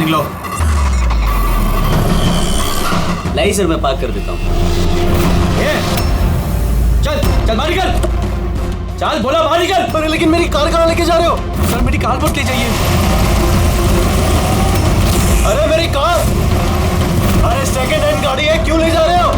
निकलो। नहीं सर, मैं पार्क कर देता हूँ। चल चल बाहर निकल, चल बोला बाहर निकल। अरे लेकिन मेरी कार कहाँ लेके जा रहे हो? सर मेरी कार मत ले जाइए। अरे मेरी कार, अरे सेकंड हैंड गाड़ी है, क्यों ले जा रहे हो?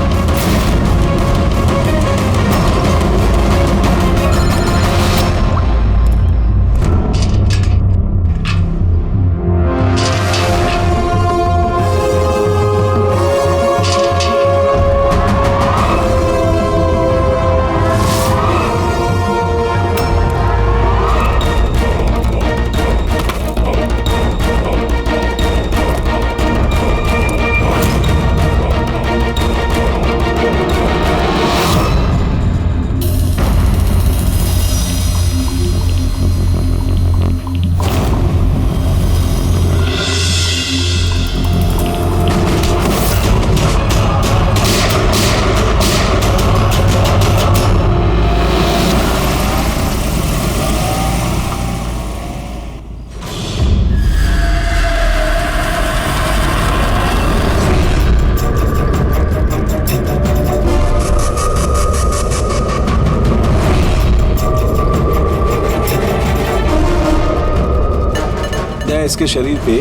इसके शरीर पे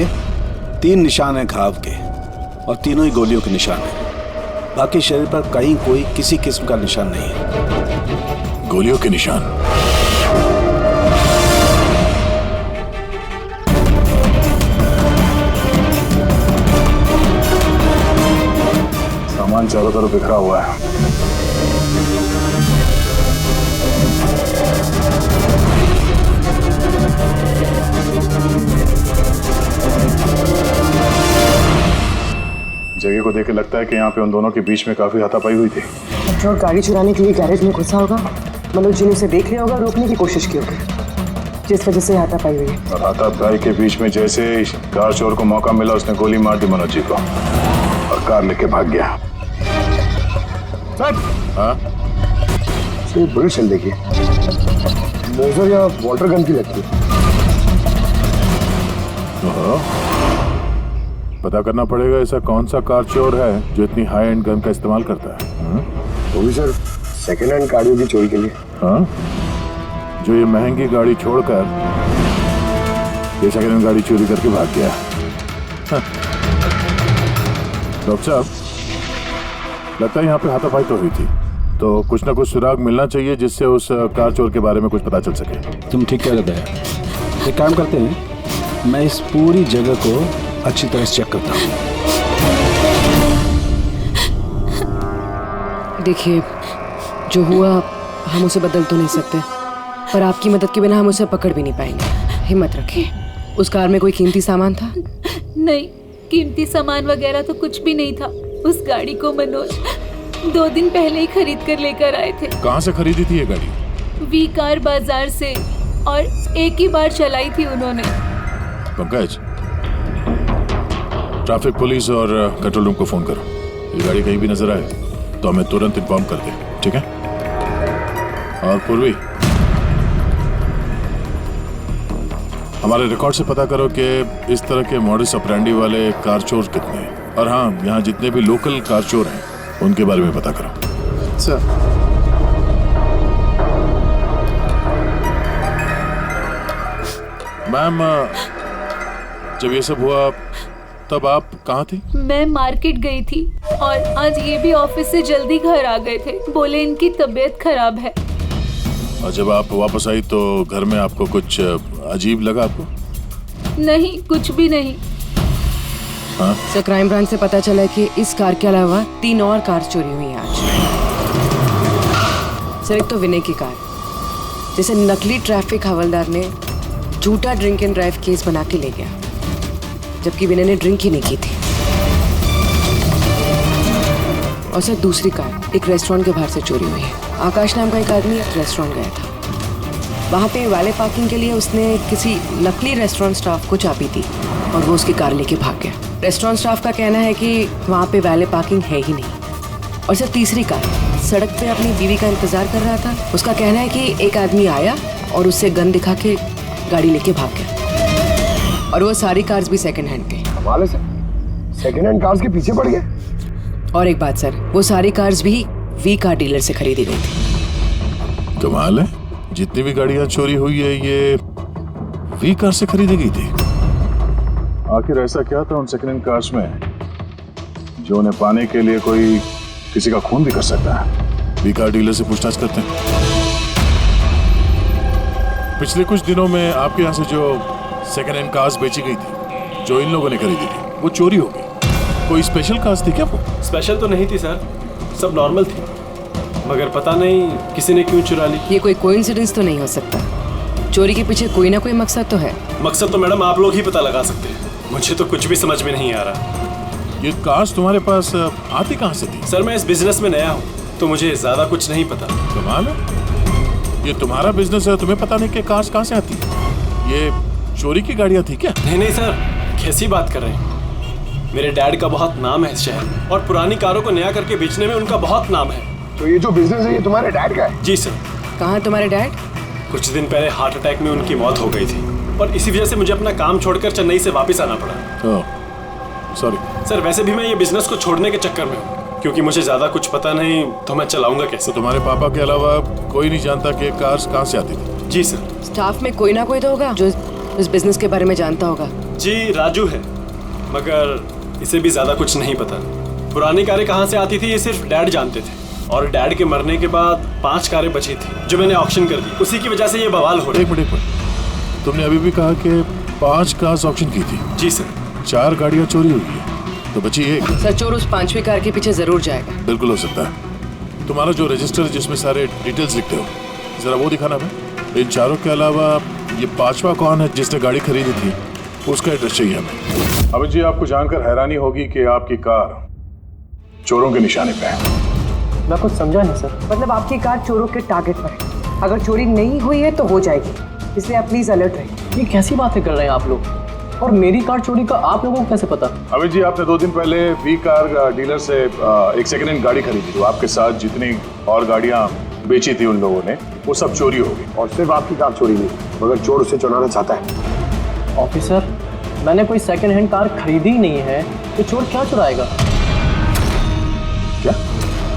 3 निशान हैं घाव के और तीनों ही गोलियों के निशान हैं। बाकी शरीर पर कहीं कोई किसी किस्म का निशान नहीं है। गोलियों के निशान? सामान चारों तरफ बिखरा हुआ है। जगह को देख के लगता है कि यहाँ पे उन दोनों के बीच में काफी हाथापाई हुई थी। पेट्रोल गाड़ी चुराने के लिए गैरेज में घुसा होगा, मनोज जी ने उसे देख लिया होगा, रोकने की कोशिश की होगी, जिस वजह से हाथापाई हुई। और हाथापाई के बीच में जैसे कार चोर को मौका मिला, उसने गोली मार दी मनोज जी को और कार लेके भाग गया। हाँ? बुलेट चल देखिए, मोजर या वाटर गन की लगती है। पता करना पड़ेगा ऐसा कौन सा कार चोर है जो इतनी हाई एंड गन का इस्तेमाल करता है। वो भी सर सेकेंड हैंड गाड़ियों की चोरी के लिए। हाँ? जो ये महंगी गाड़ी छोड़कर ये सेकेंड हैंड गाड़ी चोरी करके भाग गया। हाँ। डॉक्टर साहब, लगता है यहाँ पे हाथापाई तो हुई थी, तो कुछ ना कुछ सुराग मिलना चाहिए जिससे उस कार चोर के बारे में कुछ पता चल सके। तुम ठीक कह रहे हैं। एक काम करते हैं, मैं इस पूरी जगह को अच्छी तरह से चेक करता हूँ। देखिए, जो हुआ हम उसे बदल तो नहीं सकते, पर आपकी मदद के बिना हम उसे पकड़ भी नहीं पाएंगे। हिम्मत रखिए। उस कार में कोई कीमती सामान था? नहीं, कीमती सामान वगैरह तो कुछ भी नहीं था। उस गाड़ी को मनोज 2 दिन पहले ही खरीद कर लेकर आए थे। कहाँ से खरीदी थी ये गाड़ी? वी कार बाजार से, और एक ही बार चलाई थी उन्होंने। पंकज, ट्रैफिक पुलिस और कंट्रोल रूम को फोन करो। ये गाड़ी कहीं भी नजर आए तो हमें तुरंत इन्फॉर्म कर दे, ठीक है? और पूर्वी, हमारे रिकॉर्ड से पता करो कि इस तरह के मॉडस ऑपरेंडी वाले कार चोर कितने हैं। और हाँ, यहाँ जितने भी लोकल कार चोर हैं उनके बारे में पता करो। सर, मैम, जब ये सब हुआ तब आप कहाँ थी? मैं मार्केट गई थी और आज ये भी ऑफिस से जल्दी घर आ गए थे। बोले इनकी तबीयत खराब है। और जब आप वापस आई तो घर में आपको कुछ अजीब लगा आपको? नहीं, कुछ भी नहीं। हाँ? सर, क्राइम ब्रांच से पता चला कि इस कार के अलावा 3 और कार चोरी हुई हैं आज। सर, एक तो विनय की कार, जिसे नकली ट्रैफिक हवलदार ने झूठा ड्रिंक एंड ड्राइव केस बना के ले गया, जबकि विनय ने ड्रिंक ही नहीं की थी। और सर, दूसरी कार एक रेस्टोरेंट के बाहर से चोरी हुई है। आकाश नाम का एक आदमी एक रेस्टोरेंट गया था, वहाँ पे वैले पार्किंग के लिए उसने किसी नकली रेस्टोरेंट स्टाफ को चाबी दी और वो उसकी कार लेके भाग गया। रेस्टोरेंट स्टाफ का कहना है कि वहाँ पे वैले पार्किंग है ही नहीं। और सर, तीसरी कार सड़क पे अपनी बीवी का इंतजार कर रहा था। उसका कहना है कि एक आदमी आया और उससे गन दिखा के गाड़ी लेके भाग गया। और वो सारी कार्स भी सेकंड हैंड थे। कमाल है सर, सेकेंड हैंड कार्स के पीछे पड़ गए। और एक बात सर, वो सारी कार्स भी वी कार डीलर से खरीदी गई थी। कमाल है, जितनी भी गाड़ियां चोरी हुई है ये वी कार से खरीदी गई थी। आखिर ऐसा क्या था उन सेकेंड हैंड कार्स में जो उन्हें पाने के लिए कोई किसी का खून भी कर सकता है? वी कार डीलर से पूछताछ करते हैं। पिछले कुछ दिनों में आपके यहाँ से जो सेकेंड हैंड कार्स बेची गई थी, जो इन लोगों ने खरीदी थी, वो चोरी हो गई। कोई स्पेशल कार्स थी क्या वो? स्पेशल तो नहीं थी सर, सब नॉर्मल थी, मगर पता नहीं किसी ने क्यों चुरा ली। ये कोई कोइंसिडेंस तो नहीं हो सकता, चोरी के पीछे कोई ना कोई मकसद तो है। मकसद तो मैडम आप लोग ही पता लगा सकते हैं, मुझे तो कुछ भी समझ में नहीं आ रहा। ये कार्स तुम्हारे पास आती कहाँ से थी? सर मैं इस बिजनेस में नया हूँ तो मुझे ज्यादा कुछ नहीं पता। कमाल है, ये तुम्हारा बिजनेस है, तुम्हें पता नहीं कि कार्स कहाँ से आती है? ये चोरी की गाड़ियाँ थी क्या? नहीं सर, कैसी बात कर रहे हैं? मेरे डैड का बहुत नाम है इस शहर में और पुरानी कारों को नया करके बेचने में उनका बहुत नाम है। तो ये जो बिजनेस है ये तुम्हारे डैड का है? जी सर। कहाँ तुम्हारे डैड? कुछ दिन पहले हार्ट अटैक में उनकी मौत हो गई थी और इसी वजह से मुझे अपना काम छोड़कर चेन्नई से वापस आना पड़ा। सॉरी सर, वैसे भी मैं ये बिजनेस को छोड़ने के चक्कर में हूँ क्योंकि मुझे ज्यादा कुछ पता नहीं, तो मैं चलाऊंगा कैसे? तो तुम्हारे पापा के अलावा कोई नहीं जानता कि कार्स कहाँ से आती थी? जी सर। स्टाफ में कोई ना कोई तो होगा जो इस बिजनेस के बारे में जानता होगा। जी राजू है, मगर इसे भी ज्यादा कुछ नहीं पता। पुरानी कारें कहाँ से आती थी ये सिर्फ डैड जानते थे और डैड के मरने के बाद 5 कारें बची थी जो मैंने ऑक्शन कर दी, उसी की वजह से ये बवाल हो रहा है। एक मिनट, तुमने अभी भी कहा कि 5 कार्स ऑक्शन की थी। जी सर। 4 गाड़ियाँ चोरी हुई है तो बची एक। सर चोर उस 5वीं कार के पीछे जरूर जाएगा। बिल्कुल हो सकता है। तुम्हारा जो रजिस्टर जिसमें सारे डिटेल्स लिखते हो, जरा वो दिखाना हमें। इन 4 के अलावा ये 5वां कौन है जिसने गाड़ी खरीदी थी, उसका एड्रेस चाहिए हमें। अभी जी आपको जानकर हैरानी होगी कि आपकी कार चोरों के निशाने पे है। मैं कुछ समझा नहीं सर। मतलब आपकी कार चोरों के टारगेट पर है, अगर चोरी नहीं हुई है तो हो जाएगी, इसलिए आप प्लीज अलर्ट रहिए। ये कैसी बातें कर रहे हैं आप लोग? और मेरी कार चोरी का आप लोगों को कैसे पता? अभी जी आपने 2 दिन पहले वी कार डीलर से एक सेकेंड हैंड गाड़ी खरीदी थी। आपके साथ जितनी और गाड़ियाँ बेची थी उन लोगों ने, वो सब चोरी हो गई। और सिर्फ आपकी कार चोरी नहीं, मगर चोर उसे चुराना चाहता है। ऑफिसर, मैंने कोई सेकंड हैंड कार खरीदी ही नहीं है, तो चोर क्या चुराएगा? क्या?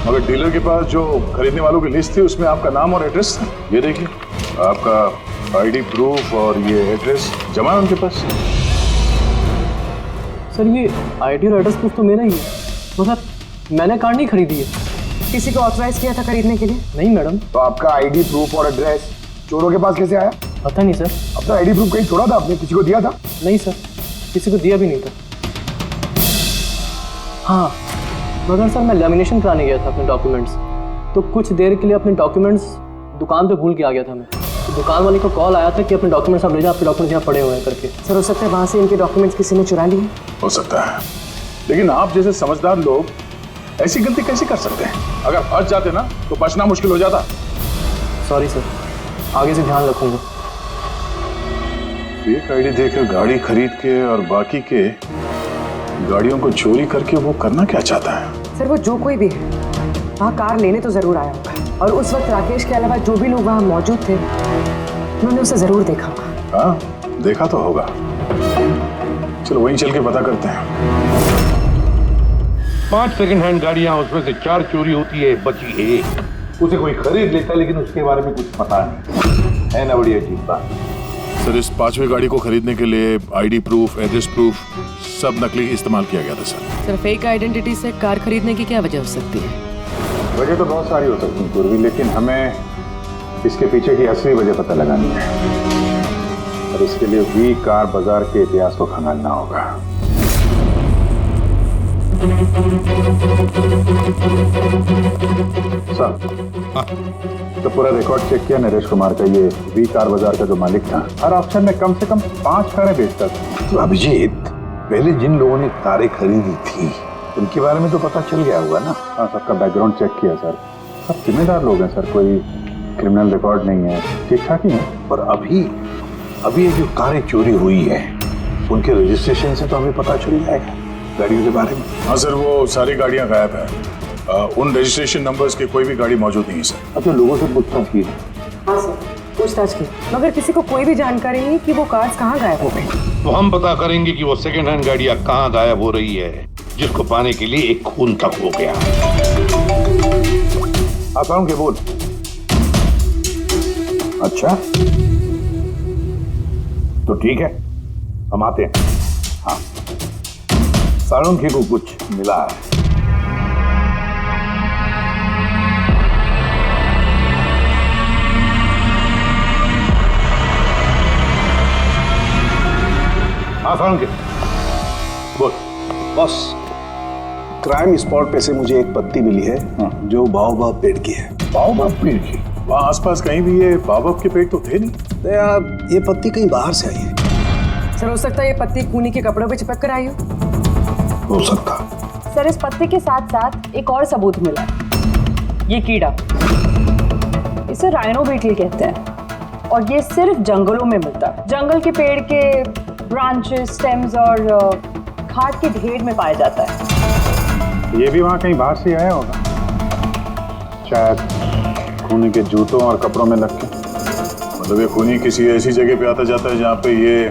मगर डीलर के पास जो खरीदने वालों की लिस्ट थी उसमें आपका नाम और एड्रेस था। ये देखिए, आपका आईडी प्रूफ और ये एड्रेस जमा है उनके पास। सर ये आईडी और एड्रेस प्रूफ तो मेरा ही है, मगर मैंने कार नहीं खरीदी है। किसी को ऑथराइज किया था खरीदने के लिए? नहीं मैडम। तो आपका आईडी प्रूफ और एड्रेस चोरों के पास कैसे आया? पता नहीं सर। अपना आईडी प्रूफ कहीं छोड़ा था आपने? किसी को दिया था? नहीं सर, किसी को दिया भी नहीं था। हाँ मगर सर मैं लेमिनेशन कराने गया था अपने डॉक्यूमेंट्स, तो कुछ देर के लिए अपने डॉक्यूमेंट्स दुकान पे भूल के आ गया था मैं। तो दुकान वाले को कॉल आया था कि अपने डॉक्यूमेंट्स आप ले जाओ, आपके डॉक्यूमेंट्स यहाँ पड़े हुए हैं करके। सर हो सकता है वहाँ से इनके डॉक्यूमेंट्स किसी ने चुरा लिए। हो सकता है, लेकिन आप जैसे समझदार लोग ऐसी गलती कैसे कर सकते हैं? अगर फंस जाते ना तो बचना मुश्किल हो जाता। सॉरी सर, आगे से ध्यान रखूंगा। फेक आईडी देकर गाड़ी खरीद के और बाकी के गाड़ियों को चोरी करके वो करना क्या चाहता है? सर वो जो कोई भी है वहाँ कार लेने तो जरूर आया होगा, और उस वक्त राकेश के अलावा जो भी लोग वहाँ मौजूद थे उन्होंने उसे जरूर देखा होगा। हाँ देखा तो होगा। चलो वहीं चल के पता करते हैं। 5 सेकंड हैंड गाड़ियां, उसमें से 4 चोरी होती है, बची एक। उसे कोई खरीद लेता लेकिन उसके बारे में कुछ पता नहीं है ना। बड़ी अजीब बात। सर इस 5वीं गाड़ी को खरीदने के लिए आईडी प्रूफ, एड्रेस प्रूफ सब नकली इस्तेमाल किया गया था सर। फेक आइडेंटिटी से कार खरीदने की क्या वजह हो सकती है? वजह तो बहुत सारी हो सकती है पूर्वी, लेकिन हमें इसके पीछे की असली वजह पता लगानी है और इसके लिए वी कार बाजार के इतिहास को खंगालना होगा। सर तो पूरा रिकॉर्ड चेक किया नरेश कुमार का, ये वी कार बाजार का जो मालिक था हर ऑप्शन में कम से कम 5 कारें बेचता था। तो अभिजीत, पहले जिन लोगों ने कारें खरीदी थी उनके बारे में तो पता चल गया होगा ना? हाँ सबका बैकग्राउंड चेक किया सर, सब जिम्मेदार लोग हैं सर, कोई क्रिमिनल रिकॉर्ड नहीं है, ठीक ठाक ही है। और अभी ये जो कारें चोरी हुई है उनके रजिस्ट्रेशन से तो हमें पता चल जाएगा गाड़ियों के बारे में। हाँ सर, वो सारी गाड़ियाँ गायब हैं। उन रजिस्ट्रेशन नंबर्स के कोई भी गाड़ी मौजूद नहीं है सर। अच्छा लोगों से पूछताछ की? हाँ सर, पूछताछ की, मगर किसी को कोई भी जानकारी नहीं कि वो कार्स कहाँ गायब हो गए। तो हम पता करेंगे कि वो सेकंड हैंड गाड़ियां कहाँ गायब हो रही है, जिसको पाने के लिए एक खून तक हो गया। आसाराम के बोल। अच्छा तो ठीक है, हम आते हैं। हाँ, साळुंखे को कुछ मिला है। हाँ साळुंखे बोल। बॉस, क्राइम स्पॉट पे से मुझे एक पत्ती मिली है जो बाओबाब पेड़ की है। बाओबाब पेड़ की? वहाँ आसपास कहीं भी ये बाबा के पेड़ तो थे नहीं। तो यार ये पत्ती कहीं बाहर से आई है। सर हो सकता है ये पत्ती खूनी के कपड़ों पे चिपक कर आई हो सकता। सर इस पत्ते के साथ साथ एक और सबूत मिला है। ये कीड़ा, इसे राइनो बीटल कहते हैं और ये सिर्फ जंगलों में मिलता है। जंगल के पेड़ के ब्रांचेस, स्टेम्स और खाद के ढेर में पाया जाता है। ये भी वहाँ कहीं बाहर से आया होगा, शायद खूनी के जूतों और कपड़ों में लग के। मतलब ये खूनी किसी ऐसी जगह पे आता जाता है जहाँ पे ये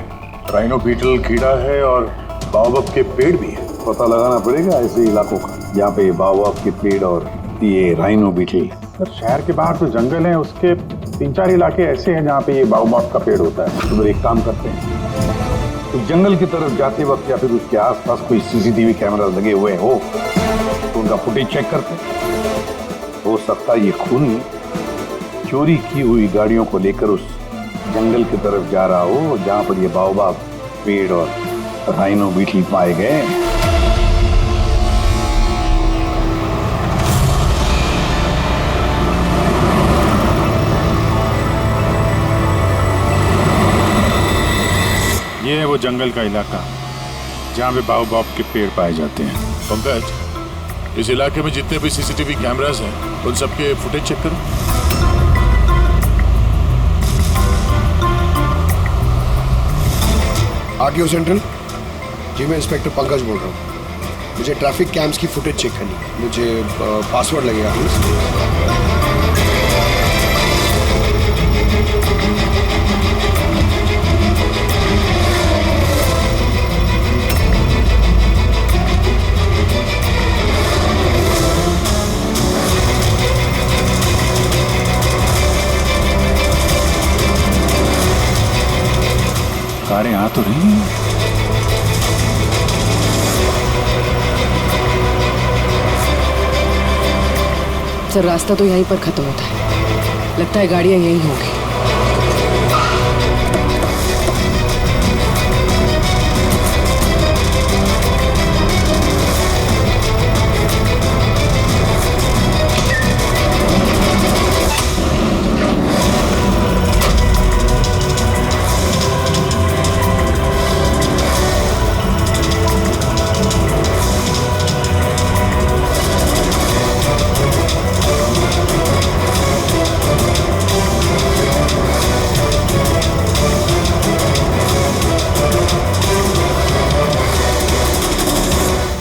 राइनो बीटल कीड़ा है और बाओबाब के पेड़ भी है। पता लगाना पड़ेगा ऐसे इलाकों का जहाँ पे बाओबाब के पेड़ और ये राइनो बीटल। सर शहर के बाहर तो जंगल है, उसके 3-4 इलाके ऐसे हैं जहाँ पे ये बाओबाब का पेड़ होता है। तो एक काम करते हैं, तो जंगल की तरफ जाते वक्त या फिर उसके आसपास कोई सीसीटीवी कैमरा लगे हुए हो तो उनका फुटेज चेक करते हैं। हो सकता है ये खूनी चोरी की हुई गाड़ियों को लेकर उस जंगल की तरफ जा रहा हो जहां पर ये बाओबाब पेड़ और राइनो बीटल पाए गए। ये है वो जंगल का इलाका जहाँ पे बाओबाब के पेड़ पाए जाते हैं। पंकज, इस इलाके में जितने भी सीसीटीवी कैमरास हैं उन सबके फुटेज चेक करो। आरटीओ सेंट्रल जी, मैं इंस्पेक्टर पंकज बोल रहा हूँ। मुझे ट्रैफिक कैम्स की फुटेज चेक करनी है। मुझे पासवर्ड लगेगा प्लीज। कारें आ तो रही हैं। सर रास्ता तो यहीं पर खत्म होता है, लगता है गाड़ियां यहीं होंगी।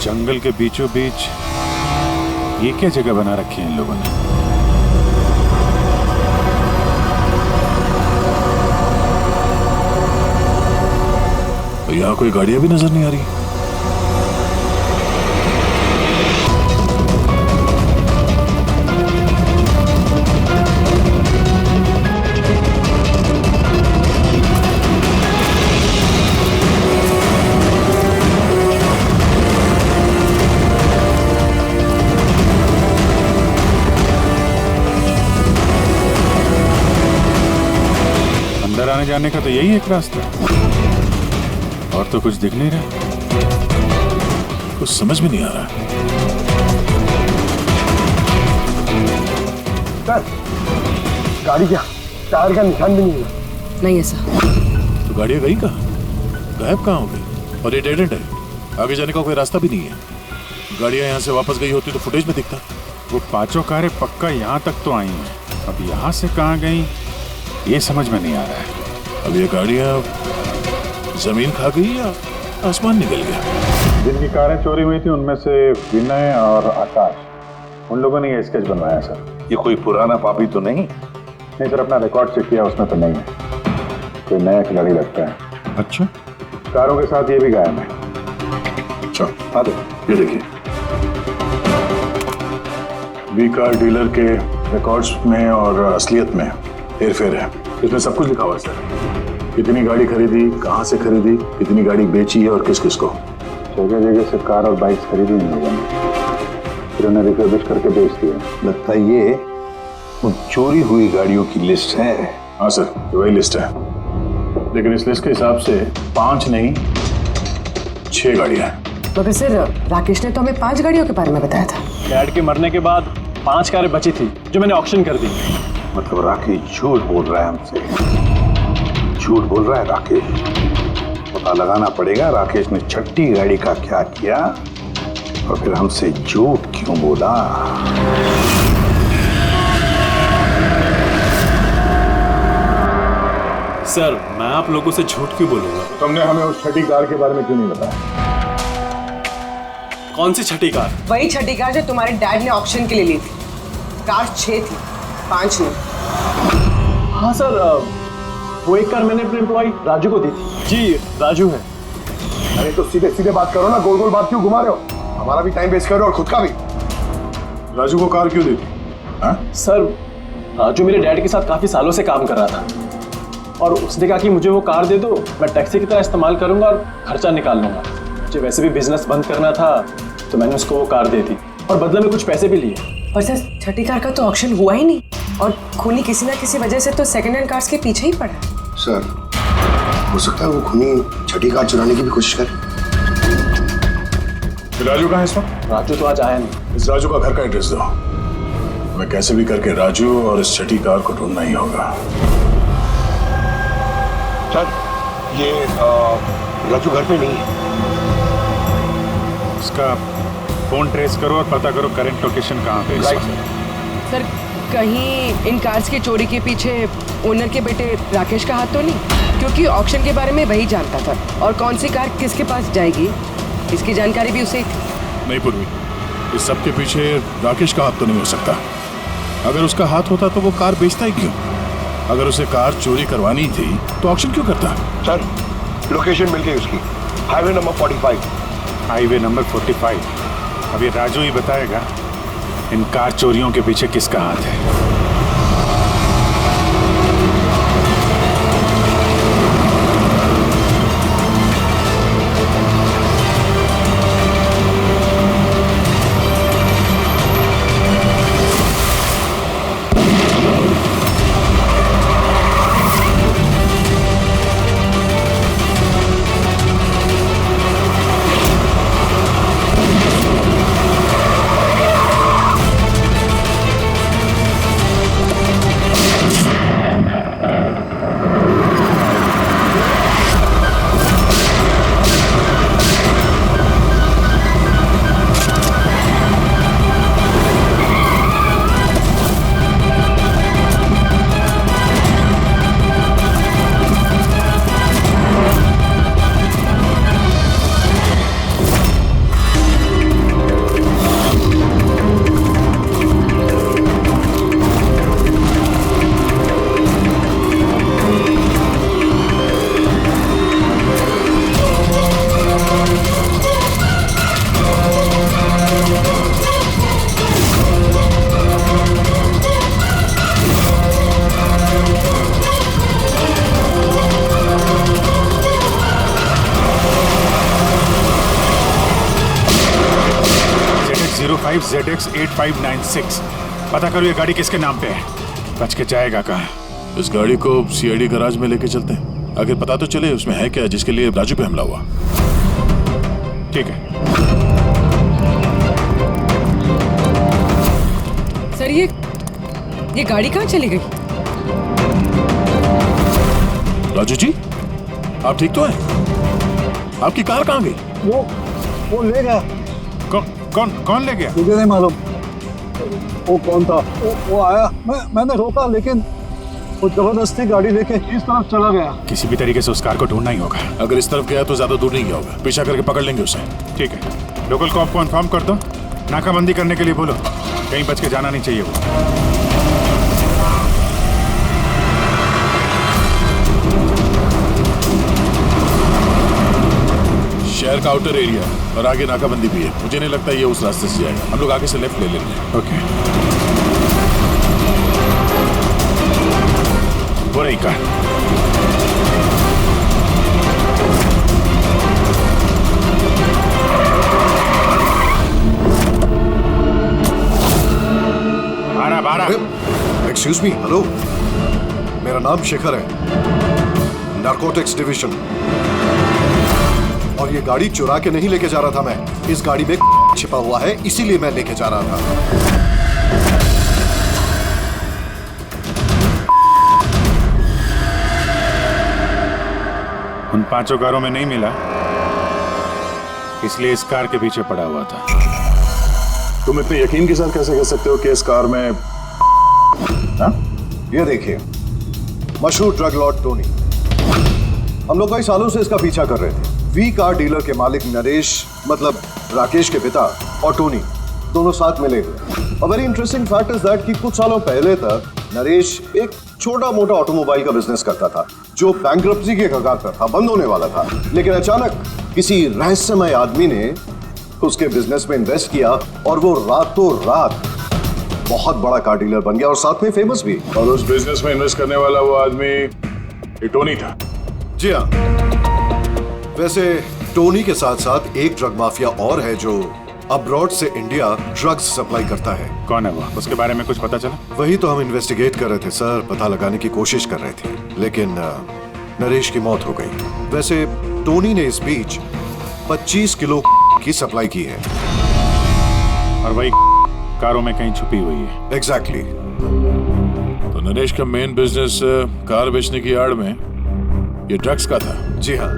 जंगल के बीचों बीच ये क्या जगह बना रखी है इन लोगों ने? तो यहाँ कोई गाड़ियां भी नजर नहीं आ रही। अंदर आने जाने का तो यही एक रास्ता है, और तो कुछ दिख नहीं रहा। कुछ समझ में नहीं आ रहा। सर गाड़ी क्या टायर का निशान भी नहीं है। नहीं ऐसा। तो गाड़ियां गई कहाँ, गायब कहाँ हो गई? और ये डेड एंड है, आगे जाने का कोई रास्ता भी नहीं है। गाड़ियां यहाँ से वापस गई होती तो फुटेज में दिखता। वो पांचों कारें पक्का यहाँ तक तो आई हैं, अब यहाँ से कहाँ गई ये समझ में नहीं आ रहा है। अब ये गाड़ियां जमीन खा गई या आसमान निकल गया? जिनकी कारें चोरी हुई थी उनमें से विनय और आकाश, उन लोगों ने ये स्केच बनवाया सर। ये कोई पुराना पापी तो नहीं? नहीं सर, अपना रिकॉर्ड चेक किया, उसमें तो नहीं है। कोई नया खिलाड़ी लगता है। अच्छा, कारों के साथ ये भी गायब है। अच्छा, हाँ दो, ये देखिए, वी कार डीलर के रिकॉर्ड्स में और असलियत में हेरफेर है। इसमें सब कुछ लिखा हुआ है सर। कितनी गाड़ी खरीदी, कहाँ से खरीदी, कितनी गाड़ी बेची है और किस किस को। जगह जगह से कार और बाइक्स खरीदी इन लोगों ने, फिर उन्हें रिफर्बिश करके बेच दिया। लगता है ये उन चोरी हुई गाड़ियों की लिस्ट है। हाँ सर, ये वही लिस्ट है, लेकिन इस लिस्ट के हिसाब से 5 नहीं 6 गाड़ियाँ हैं। मगर सर, राकेश ने तो हमें 5 गाड़ियों के बारे में बताया था। डैड के मरने के बाद 5 कारें बची थी जो मैंने ऑक्शन कर दी। मतलब राकेश झूठ बोल रहा है हमसे, झूठ बोल रहा है राकेश। पता लगाना पड़ेगा राकेश ने छठी गाड़ी का क्या किया और फिर हमसे झूठ क्यों बोला। सर, मैं आप लोगों से झूठ क्यों बोलूंगा? तुमने हमें उस छठी कार के बारे में क्यों नहीं बताया? कौन सी छठी कार? वही छठी कार जो तुम्हारे डैड ने ऑक्शन के लिए ली थी। कार 6 थी, 5 नहीं। हाँ सर, वो एक कार मैंने अपने एम्प्लॉय राजू को दी थी। जी, राजू है। अरे तो सीधे सीधे बात करो ना, गोल गोल बात क्यों घुमा रहे हो? हमारा भी टाइम वेस्ट कर रहे हो और खुद का भी। राजू को कार क्यों दी थी? सर, राजू मेरे डैड के साथ काफी सालों से काम कर रहा था और उसने कहा कि मुझे वो कार दे दो, मैं टैक्सी की तरह इस्तेमाल करूंगा और खर्चा निकाल लूंगा। मुझे वैसे भी बिजनेस बंद करना था तो मैंने उसको वो कार दे दी और बदले में कुछ पैसे भी लिए। पर सर, छठी कार का तो ऑक्शन हुआ ही नहीं और खूनी किसी ना किसी वजह से तो सेकंड हैंड कार्स के पीछे ही पड़ा है। सर, हो सकता है वो खूनी छठी कार चुराने की भी कोशिश करे। राजू कहाँ है इस वक्त? राजू तो आज आया नहीं। इस राजू का घर का एड्रेस दो, मैं कैसे भी करके राजू और इस छठी कार को ढूंढना ही होगा। सर, ये राजू घर पे नहीं है। इसका फोन ट्रेस करो और पता करो करंट लोकेशन कहाँ पे है। सर, कहीं इन कार्स की चोरी के पीछे ओनर के बेटे राकेश का हाथ तो नहीं? क्योंकि ऑक्शन के बारे में वही जानता था और कौन सी कार किसके पास जाएगी इसकी जानकारी भी उसे थी। नहीं पूर्वी, इस सब के पीछे राकेश का हाथ तो नहीं हो सकता। अगर उसका हाथ होता तो वो कार बेचता ही क्यों? अगर उसे कार चोरी करवानी थी तो ऑक्शन क्यों करता? सर, लोकेशन मिल गई उसकी, हाईवे नंबर 45। Highway number 45। अब ये राजू ही बताएगा इन कार चोरियों के पीछे किसका हाथ है। ZX8596। पता करो ये गाड़ी किसके नाम पे है। बच के जाएगा कहाँ? इस गाड़ी को सीआईडी गैराज में लेके चलते हैं, आगे पता तो चले उसमें है क्या जिसके लिए राजू पे हमला हुआ। ठीक है सर, ये गाड़ी कहाँ चली गई? राजू जी, आप ठीक तो हैं? आपकी कार कहाँ गई? वो ले गया। कौन ले गया? मुझे नहीं मालूम वो कौन था। वो आया, मैंने रोका लेकिन वो जबरदस्ती गाड़ी लेके इस तरफ चला गया। किसी भी तरीके से उस कार को ढूंढना ही होगा। अगर इस तरफ गया तो ज्यादा दूर नहीं गया होगा, पीछा करके पकड़ लेंगे उसे। ठीक है, लोकल कॉप को इन्फॉर्म कर दो, नाकाबंदी करने के लिए बोलो, कहीं बच के जाना नहीं चाहिए वो। शहर का आउटर एरिया है और आगे नाकाबंदी भी है। मुझे नहीं लगता ये उस रास्ते से जाएगा। हम लोग आगे से लेफ्ट ले लेंगे। ओके, वो रही कार। एक्सक्यूज मी, हेलो, मेरा नाम शेखर है, नारकोटिक्स डिवीजन। और ये गाड़ी चुरा के नहीं लेके जा रहा था मैं, इस गाड़ी में छिपा हुआ है, इसीलिए मैं लेके जा रहा था। उन 5 कारों में नहीं मिला, इसलिए इस कार के पीछे पड़ा हुआ था। तुम इतने यकीन के साथ कैसे कह सकते हो कि इस कार में? हाँ? ये देखिए, मशहूर ड्रग लॉर्ड टोनी, हम लोग कई सालों से इसका पीछा कर रहे थे। वी कार डीलर के मालिक नरेश, मतलब राकेश के पिता, और टोनी दोनों साथ मिले हुए। और very interesting fact is that कि कुछ सालों पहले तक नरेश एक छोटा मोटा ऑटोमोबाइल का बिजनेस करता था जो बैंक्रप्सी के कगार पर था, बंद होने वाला था। लेकिन अचानक किसी रहस्यमय आदमी ने उसके बिजनेस में इन्वेस्ट किया और वो रातों रात बहुत बड़ा कार डीलर बन गया और साथ में फेमस भी। और उस बिजनेस में इन्वेस्ट करने वाला वो आदमी ये टोनी था। जी हाँ, वैसे टोनी के साथ साथ एक ड्रग माफिया और है जो अब्रॉड से इंडिया ड्रग्स सप्लाई करता है। कौन है वो? उसके बारे में कुछ पता चला? वही तो हम इन्वेस्टिगेट कर रहे थे सर, पता लगाने की कोशिश कर रहे थे, लेकिन नरेश की मौत हो गई। वैसे टोनी ने इस बीच 25 किलो की सप्लाई की है और वही कारों में कहीं छुपी हुई है। एग्जैक्टली। तो नरेश का मेन बिजनेस कार बेचने की आड़ में ये ड्रग्स का था। जी हाँ,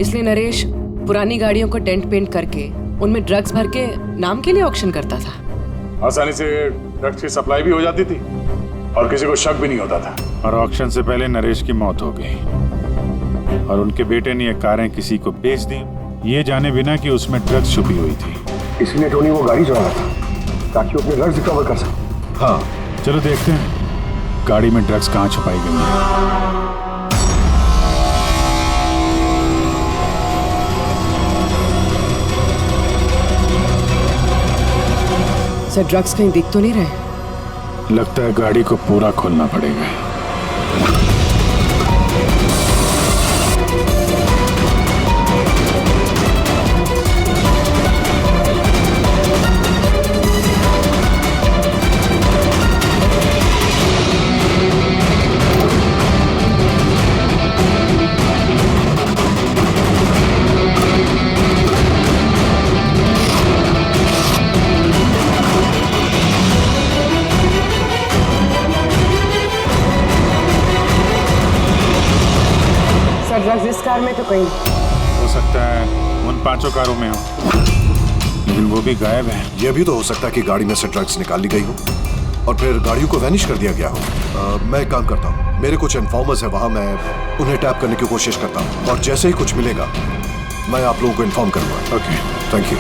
इसलिए नरेश पुरानी गाड़ियों को डेंट पेंट करके उनमें ड्रग्स भर के नाम के लिए ऑक्शन करता था। आसानी से ड्रग्स की सप्लाई भी हो जाती थी और किसी को शक भी नहीं होता था। और ऑक्शन से पहले नरेश की मौत हो गई और उनके बेटे ने ये कारें किसी को बेच दी, ये जाने बिना कि उसमें ड्रग्स छुपी हुई थी। इसीलिए टोनी वो गाड़ी चुरा रहा था ताकि वो अपने ड्रग्स रिकवर कर सके। हाँ, चलो देखते हैं गाड़ी में ड्रग्स कहाँ छुपाई गई है। सर, ड्रग्स कहीं दिख तो नहीं रहे? लगता है गाड़ी को पूरा खोलना पड़ेगा। ड्रग्स इस कार में तो कहीं हो सकता है उन 5 कारों में हो, लेकिन वो भी गायब है। यह भी तो हो सकता है कि गाड़ी में से ड्रग्स निकाल ली गई हो और फिर गाड़ियों को वैनिश कर दिया गया हो। मैं एक काम करता हूँ, मेरे कुछ इन्फॉर्मर्स है वहाँ, मैं उन्हें टैप करने की कोशिश करता हूँ और जैसे ही कुछ मिलेगा मैं आप लोगों को इन्फॉर्म करूँगा। Okay, thank you.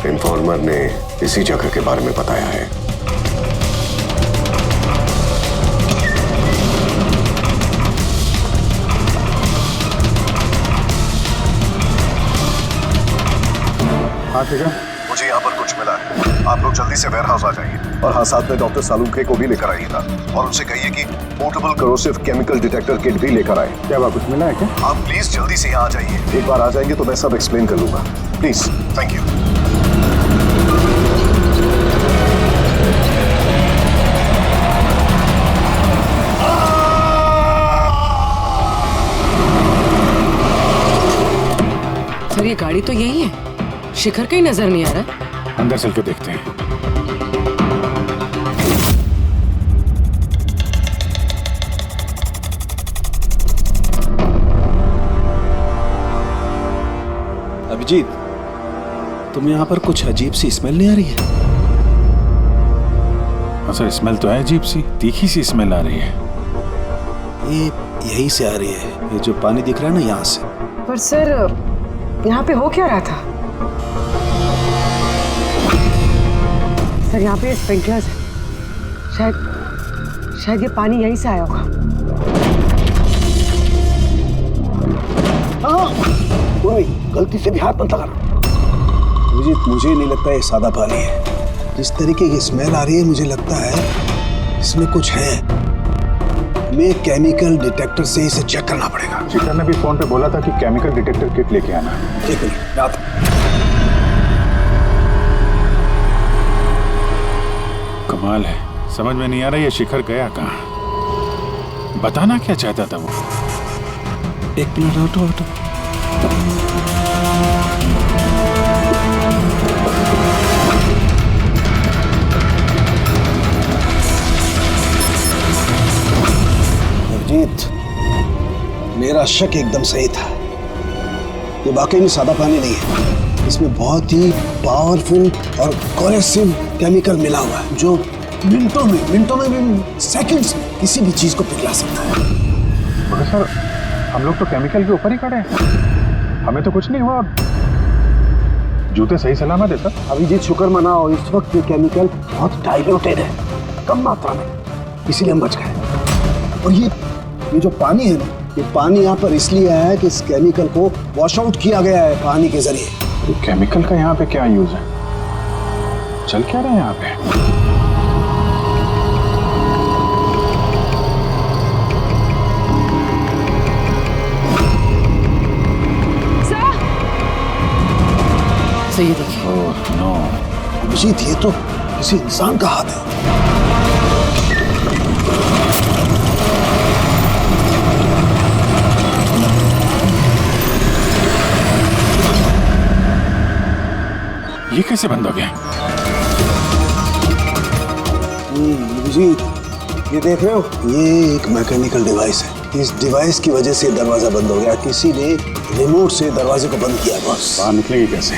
इन्फॉर्मर ने इसी जगह के बारे में बताया है। हाँ ठीक है, मुझे यहाँ पर कुछ मिला है, आप लोग जल्दी से वेयर हाउस आ जाइए और हाँ, साथ में डॉक्टर सालुंखे को भी लेकर आइएगा और उनसे कहिए कि portable corrosive chemical detector kit भी लेकर आए। क्या वहाँ कुछ मिला है क्या? आप प्लीज जल्दी से यहाँ आ जाइए। एक बार आ जाएंगे तो मैं सब एक्सप्लेन कर लूंगा, प्लीज। Thank you. सर, ये गाड़ी तो यही है, शिखर कहीं नजर नहीं आ रहा। अंदर चल के देखते हैं। अभिजीत, तुम यहाँ पर कुछ अजीब सी स्मेल नहीं आ रही है? अच्छा, स्मेल तो है अजीब सी, तीखी सी स्मेल आ रही है। ये यहीं से आ रही है, ये जो पानी दिख रहा है ना, यहाँ से। पर सर, यहाँ पे हो क्या रहा था? सर यहाँ पे स्प्रिंकलर्स है, शायद ये पानी यहीं से आया होगा। कोई गलती से भी हाथ मत लगा। मुझे नहीं लगता ये सादा पानी है। जिस तरीके की स्मेल आ रही है मुझे लगता है इसमें कुछ है। हमें केमिकल डिटेक्टर से इसे चेक करना पड़ेगा। शिखर ने भी फोन पे बोला था कि केमिकल डिटेक्टर किट लेके आना। एक मिनट आता। कमाल है, समझ में नहीं आ रहा ये शिखर गया कहाँ। बताना क्या चाहता था वो? एक मिनट हटो। नवजीत, मेरा शक एकदम सही था। ये वाकई में सादा पानी नहीं है। इसमें बहुत ही पावरफुल और कोरेसिव केमिकल मिला हुआ है जो मिनटों में भी सेकंड्स में किसी भी चीज को पिघला सकता है। मगर सर, हम लोग तो केमिकल के ऊपर ही खड़े हैं, हमें तो कुछ नहीं हुआ। जूते सही सलामत है सर। अभिजीत, शुक्र मनाओ, इस वक्त ये केमिकल बहुत डाइल्यूटेड है, कम मात्रा में, इसीलिए हम बच गए। और ये जो पानी है ना, ये पानी यहाँ पर इसलिए आया है कि इस केमिकल को वॉश आउट किया गया है पानी के जरिए। केमिकल का यहाँ पे क्या यूज है? चल क्या रहे हैं यहाँ पे? सही देखिए। ओह नो, अभिजीत, ये तो किसी इंसान का हाथ है। ये कैसे बंद हो गया? अभिजीत, ये देख रहे हो, ये एक मैकेनिकल डिवाइस है। इस डिवाइस की वजह से दरवाजा बंद हो गया। किसी ने रिमोट से दरवाजे को बंद किया। बस बाहर निकलेंगे कैसे?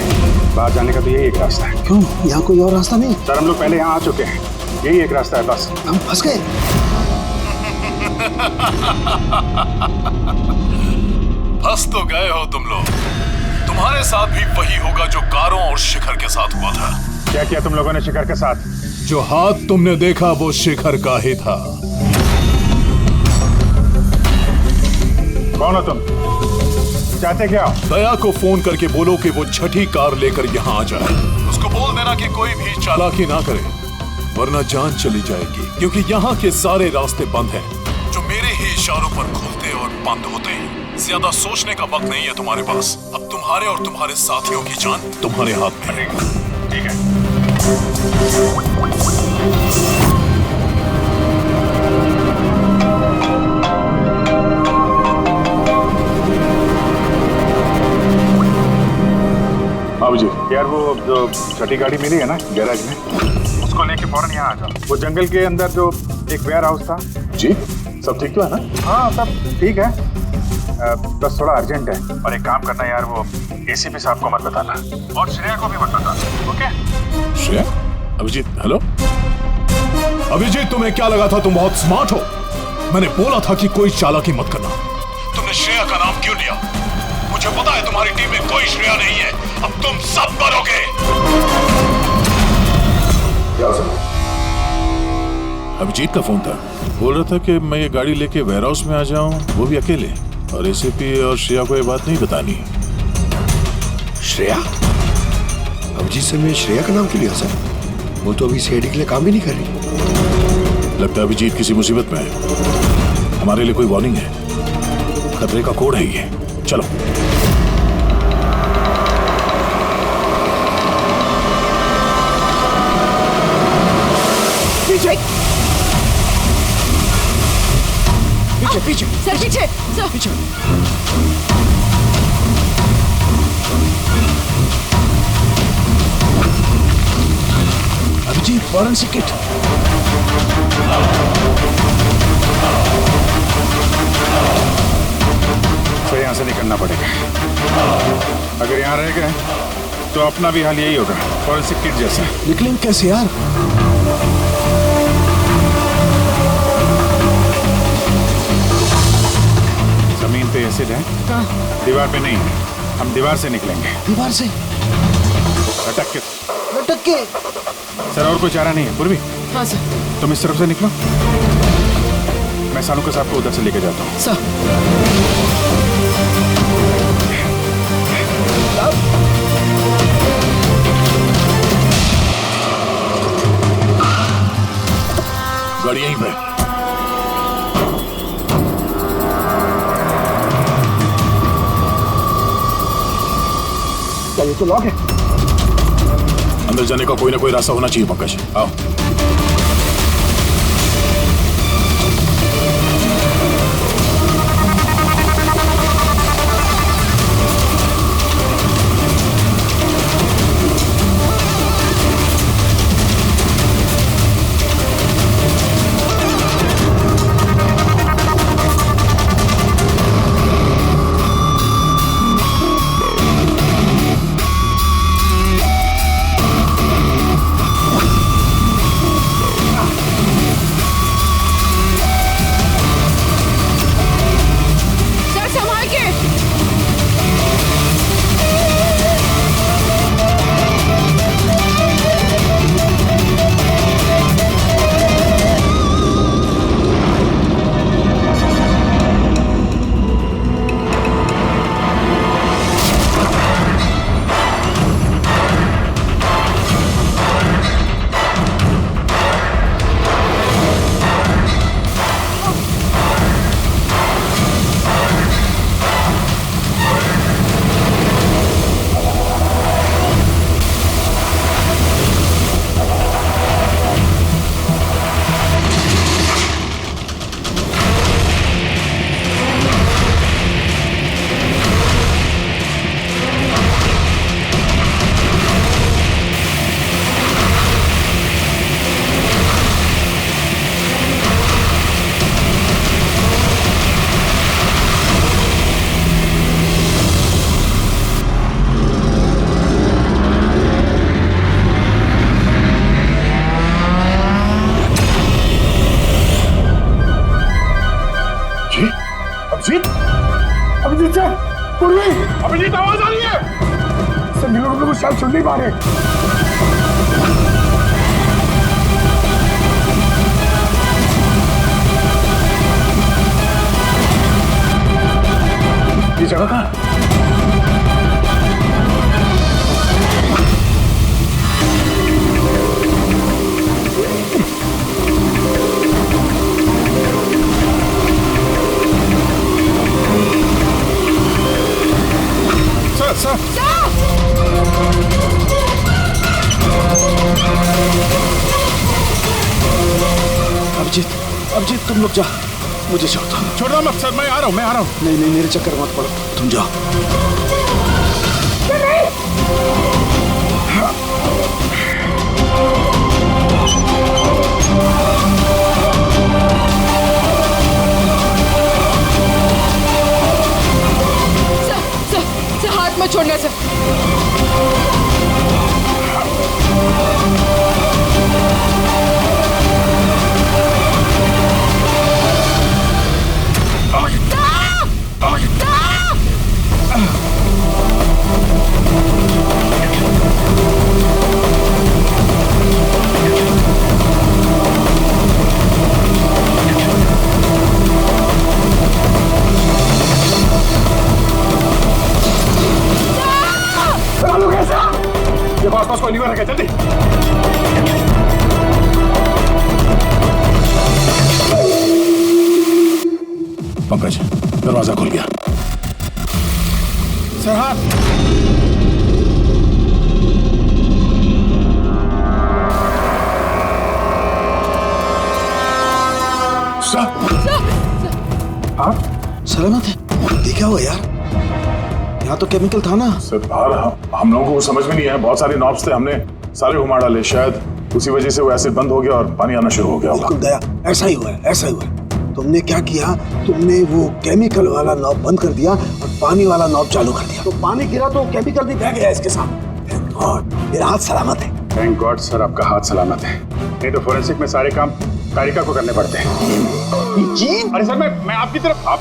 बाहर जाने का तो यही एक रास्ता है। क्यों? यहाँ कोई और रास्ता नहीं? सर, हम लोग पहले यहाँ आ चुके हैं, यही एक रास्ता है बस। हम फंस गए। फंस तो गए हो तुम लोग। तुम्हारे साथ भी वही होगा जो कारों और शिखर के साथ हुआ था। क्या किया तुम लोगों ने शिखर के साथ? जो हाथ तुमने देखा वो शिखर का ही था। कौन हो तुम? चाहते क्या? दया को फोन करके बोलो कि वो छठी कार लेकर यहाँ आ जाए। उसको बोल देना कि कोई भी चालाकी ना करे, वरना जान चली जाएगी। क्योंकि यहाँ के सारे रास्ते बंद हैं, जो मेरे ही इशारों पर खुलते और बंद होते हैं। ज्यादा सोचने का वक्त नहीं है तुम्हारे पास। अब तुम्हारे और तुम्हारे साथियों की जान तुम्हारे हाथ में है। ठीक है। अभिजीत, यार वो जो छठी गाड़ी मिली है ना गैराज में, उसको लेके फौरन यहाँ आ जाओ। वो जंगल के अंदर जो एक वेयर हाउस था। जी, सब ठीक तो है ना? हाँ, सब ठीक है, बस थोड़ा अर्जेंट है। और एक काम करना यार, वो एसीपी साहब को मत बताना और श्रेया को भी मत बताना, ओके? श्रेया? अभिजीत, हेलो अभिजीत, तुम्हें क्या लगा था तुम बहुत स्मार्ट हो? मैंने बोला था कि कोई चालाकी मत करना। तुमने श्रेया का नाम क्यों लिया? मुझे पता है तुम्हारी टीम में कोई श्रेया नहीं है। अब तुम सब मरोगे। अभिजीत का फोन था, बोल रहा था कि मैं ये गाड़ी लेके वेयर हाउस में आ जाऊं, वो भी अकेले, और एसीपी और श्रेया को ये बात नहीं बतानी। श्रेया? अभिजीत से मैं श्रेया का नाम क्यों लिया सर? वो तो अभी सीआईडी के लिए काम भी नहीं कर रही। लगता है अभिजीत किसी मुसीबत में है। हमारे लिए कोई वार्निंग है, खतरे का कोड है ये। चलो। पीछे पीछे पीछे सर, पीछे सर, पीछे। Abhijeet, forensic kit. तो यहाँ से निकलना पड़ेगा। अगर यहाँ रह गए तो अपना भी हाल यही होगा, फॉरेंसिक किट जैसा। निकलेंगे कैसे यार? जमीन पे एसिड है, दीवार पे नहीं। हम दीवार से निकलेंगे। दीवार से? लटक के। लटक के? सर और कोई चारा नहीं है पूर्वी? हाँ सर। तुम इस तरफ से निकलो, मैं सानू के साथ को उधर से लेके जाता हूँ। सर गाड़ी यहीं पे। क्या ये तो लॉक है? अंदर जाने का कोई ना कोई रास्ता होना चाहिए पंकज, आओ। अभिजीत सर, पूर्वी, अभिजीत आवाज आ रही है सर। मिलो को शायद सुन नहीं पा रहे। ये जगह कहाँ? अभिजीत तुम लोग जा, मुझे छोड़ दो। छोड़ दो मत सर, मैं आ रहा हूँ, मैं आ रहा हूँ। नहीं नहीं, मेरे चक्कर मत पड़ो, तुम जाओ। सर हाथ मत छोड़ना सर। ये पास कोई नहीं रखे, जल्दी। पंकज, दरवाजा खुल गया। सर हाथ। हाँ सलामत है? ये क्या हुआ यार? यहाँ तो केमिकल था ना सर। बाहर हम लोगों को समझ में नहीं आया, बहुत सारे नॉब्स थे, हमने सारे घुमा डाले, शायद उसी वजह से वो एसिड बंद हो गया और पानी आना शुरू हो गया। बिल्कुल दया, ऐसा ही हुआ है, ऐसा ही हुआ है। तुमने क्या किया? तुमने वो केमिकल वाला नॉब बंद कर दिया और पानी वाला नॉब चालू कर दिया, तो पानी गिरा तो केमिकल भी बह गया इसके साथ। थैंक गॉड मेरा हाथ सलामत है। थैंक गॉड सर, आपका हाथ सलामत है, नहीं तो फोरेंसिक में सारे काम कारिका को करने पड़ते हैं। जी अरे सर, मैं आपकी तरफ आप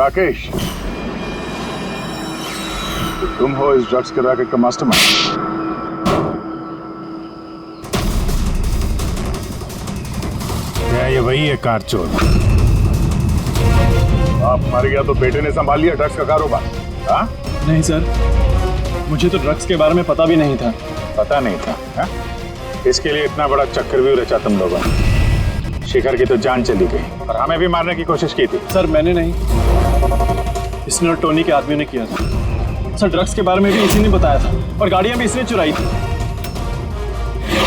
राकेश, तो तुम हो इस ड्रग्स के रैकेट का मास्टरमाइंड। क्या ये वही है कार चोर? आप मर गया तो बेटे ने संभाल लिया ड्रग्स का कारोबार? हाँ? नहीं सर, मुझे तो ड्रग्स के बारे में पता भी नहीं था। पता नहीं था? हा? इसके लिए इतना बड़ा चक्रव्यूह रचा तुम लोगों ने। शिखर की तो जान चली गई और हमें भी मारने की कोशिश की थी। सर मैंने नहीं, इसने और टोनी के आदमियों ने किया था। सर ड्रग्स के बारे में भी इसी ने बताया था और गाड़ियां भी इसने चुराई थी।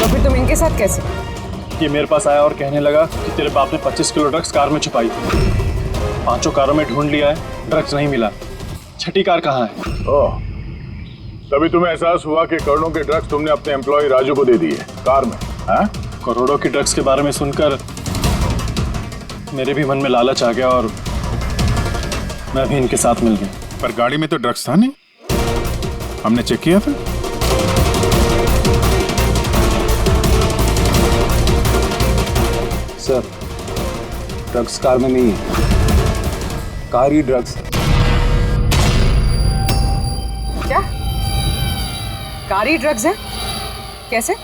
तो फिर तुम इनके साथ कैसे? ये मेरे पास आया और कहने लगा कि तेरे बाप ने 25 किलो ड्रग्स कार में छुपाई थी। 5 कारों में ढूंढ लिया है, ड्रग्स नहीं मिला। छठी कार कहाँ है? ओह, तभी तुम्हें एहसास हुआ कि करोड़ों के ड्रग्स तुमने अपने एम्प्लॉय राजू को दे दिए कार में। हाँ? करोड़ों के ड्रग्स के बारे में सुनकर मेरे भी मन में लालच आ गया और मैं भी इनके साथ मिल गया। पर गाड़ी में तो ड्रग्स था नहीं, हमने चेक किया था। सर, ड्रग्स कार में नहीं है, कार ही ड्रग्स। क्या कारी ड्रग्स है? कैसे?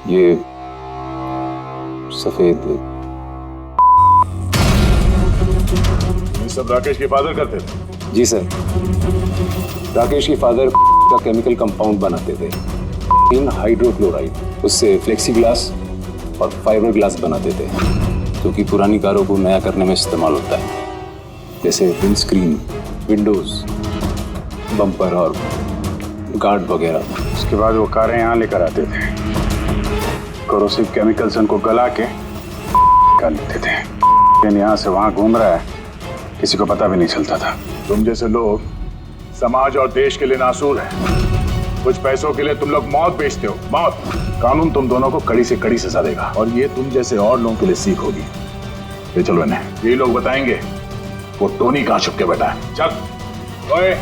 ये सफेद, ये सब राकेश के फादर करते थे? जी सर, राकेश के फादर का केमिकल कंपाउंड बनाते थे, इन हाइड्रोक्लोराइड। उससे फ्लेक्सी ग्लास और फाइबर ग्लास बनाते थे, जो कि पुरानी कारों को नया करने में इस्तेमाल होता है, जैसे विंडस्क्रीन, विंडोज, बम्पर और गार्ड वगैरह। उसके बाद वो कारें यहाँ लेकर आते थे, कोरोसिव केमिकल्स उनको गला के निकाल लेते थे। लेकिन यहाँ से वहाँ घूम रहा है, किसी को पता भी नहीं चलता था। तुम जैसे लोग समाज और देश के लिए नासूर हैं। कुछ पैसों के लिए तुम लोग मौत बेचते हो, मौत। कानून तुम दोनों को कड़ी से कड़ी सजा देगा और ये तुम जैसे और लोगों के लिए सीख होगी। ये चलो इन्हें, यही लोग बताएंगे वो टोनी कहाँ छुप के बैठा है। चल ओए।